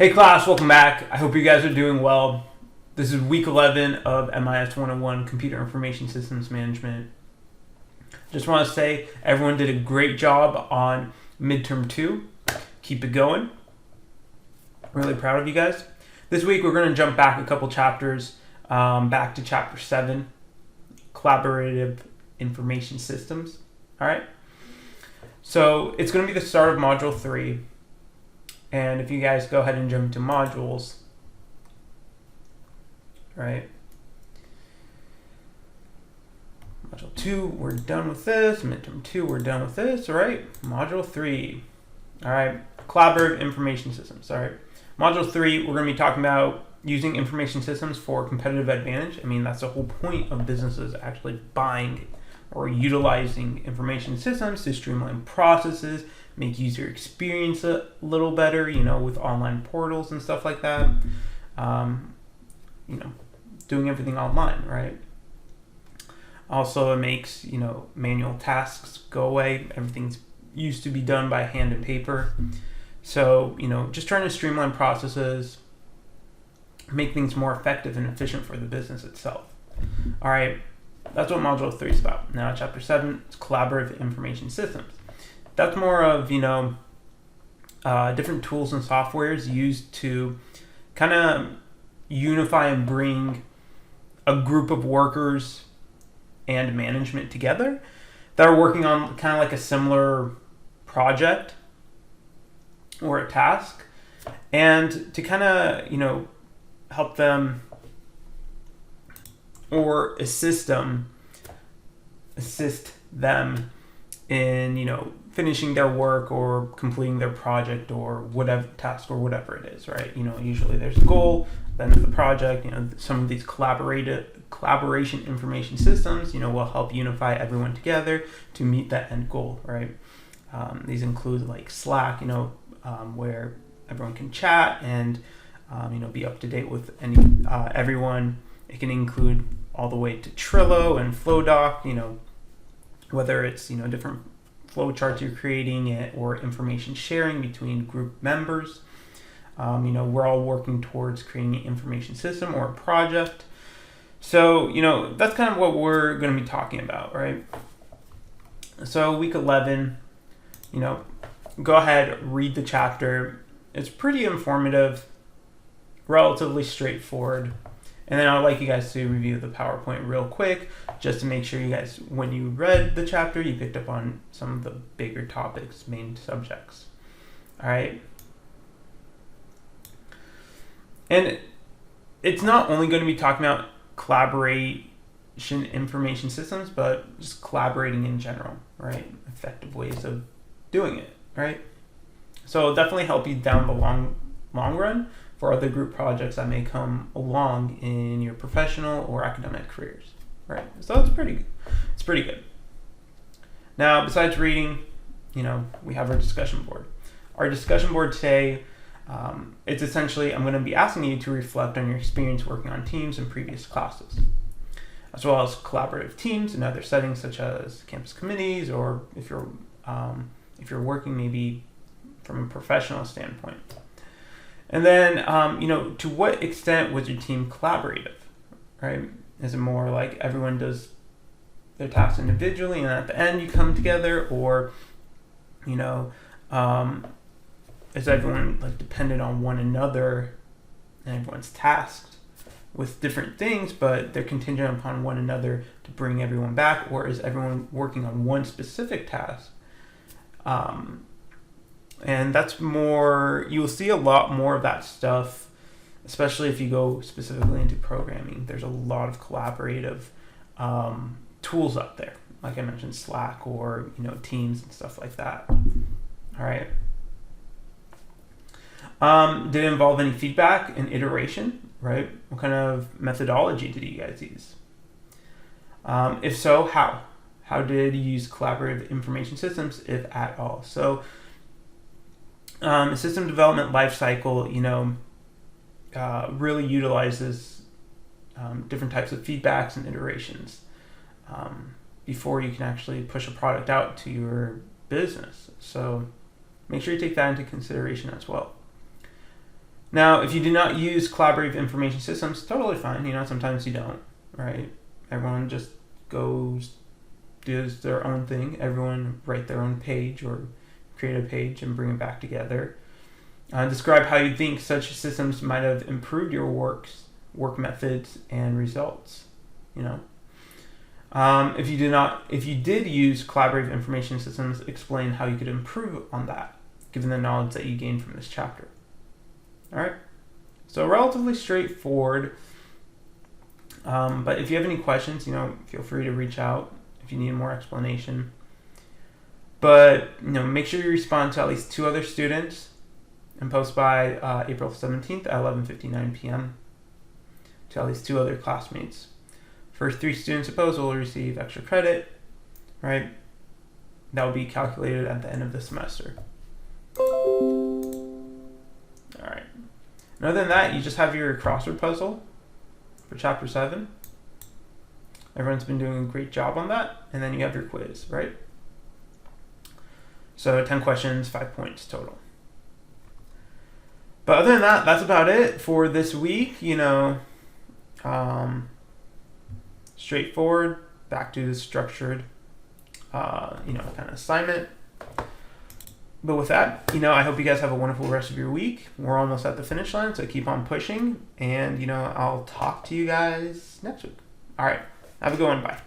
Hey class, welcome back. I hope you guys are doing well. This is week 11 of MIS 101, Computer Information Systems Management. Just want to say everyone did a great job on midterm 2. Keep it going. Really proud of you guys. This week we're going to jump back a couple chapters, back to chapter 7, Collaborative Information Systems. Alright? So it's going to be the start of module 3. And if you guys go ahead and jump to modules, right? Module 2, we're done with this. Midterm 2, we're done with this, all right? Module 3, all right? Collaborative information systems, all right? Module 3, we're going to be talking about using information systems for competitive advantage. I mean, that's the whole point of businesses actually buying or utilizing information systems to streamline processes, make user experience a little better, with online portals and stuff like that. Doing everything online, right? Also, it makes, manual tasks go away. Everything's used to be done by hand and paper. So, just trying to streamline processes, make things more effective and efficient for the business itself. All right, that's what Module 3 is about. Now, Chapter 7 is Collaborative Information Systems. That's more of, different tools and softwares used to kind of unify and bring a group of workers and management together that are working on kind of like a similar project or a task, and to kind of, help them or assist them in, finishing their work or completing their project or whatever task or whatever it is, right? Usually there's a goal, then there's the project. Some of these collaboration information systems, will help unify everyone together to meet that end goal, right? These include like Slack, where everyone can chat and, be up to date with everyone. It can include all the way to Trello and FlowDoc, whether it's, different flow charts you're creating or information sharing between group members. We're all working towards creating an information system or a project. So, that's kind of what we're going to be talking about, right? So week 11, go ahead, read the chapter. It's pretty informative, relatively straightforward. And then I'd like you guys to review the PowerPoint real quick, just to make sure you guys, when you read the chapter, you picked up on some of the bigger topics, main subjects. All right. And it's not only going to be talking about collaboration information systems, but just collaborating in general, right? Effective ways of doing it, right? So it'll definitely help you down the long run for other group projects that may come along in your professional or academic careers, right? So it's pretty good. Now, besides reading, we have our discussion board. Our discussion board today, it's essentially, I'm going to be asking you to reflect on your experience working on teams in previous classes, as well as collaborative teams in other settings such as campus committees, or if you're working maybe from a professional standpoint. And then, to what extent was your team collaborative, right? Is it more like everyone does their tasks individually and at the end you come together, or, is everyone like dependent on one another and everyone's tasked with different things, but they're contingent upon one another to bring everyone back, or is everyone working on one specific task? And that's more, you'll see a lot more of that stuff, especially if you go specifically into programming. There's a lot of collaborative tools out there, like I mentioned, Slack or, Teams and stuff like that. All right. Did it involve any feedback and iteration, right? What kind of methodology did you guys use? If so, how? How did you use collaborative information systems, if at all? So, a system development lifecycle, really utilizes different types of feedbacks and iterations before you can actually push a product out to your business. So make sure you take that into consideration as well. Now, if you do not use collaborative information systems, totally fine. Sometimes you don't, right? Everyone just does their own thing. Everyone write their own page or create a page and bring it back together. Describe how you think such systems might have improved your work methods and results. If you did use collaborative information systems, explain how you could improve on that, given the knowledge that you gained from this chapter. All right, so relatively straightforward. But if you have any questions, feel free to reach out if you need more explanation. But make sure you respond to at least 2 other students and post by April 17th at 11:59 p.m. to at least 2 other classmates. First 3 students to post will receive extra credit, right? That will be calculated at the end of the semester. All right. And other than that, you just have your crossword puzzle for chapter 7. Everyone's been doing a great job on that. And then you have your quiz, right? So 10 questions, 5 points total. But other than that, that's about it for this week. Straightforward, back to the structured, kind of assignment. But with that, I hope you guys have a wonderful rest of your week. We're almost at the finish line, so keep on pushing. And, I'll talk to you guys next week. All right. Have a good one. Bye.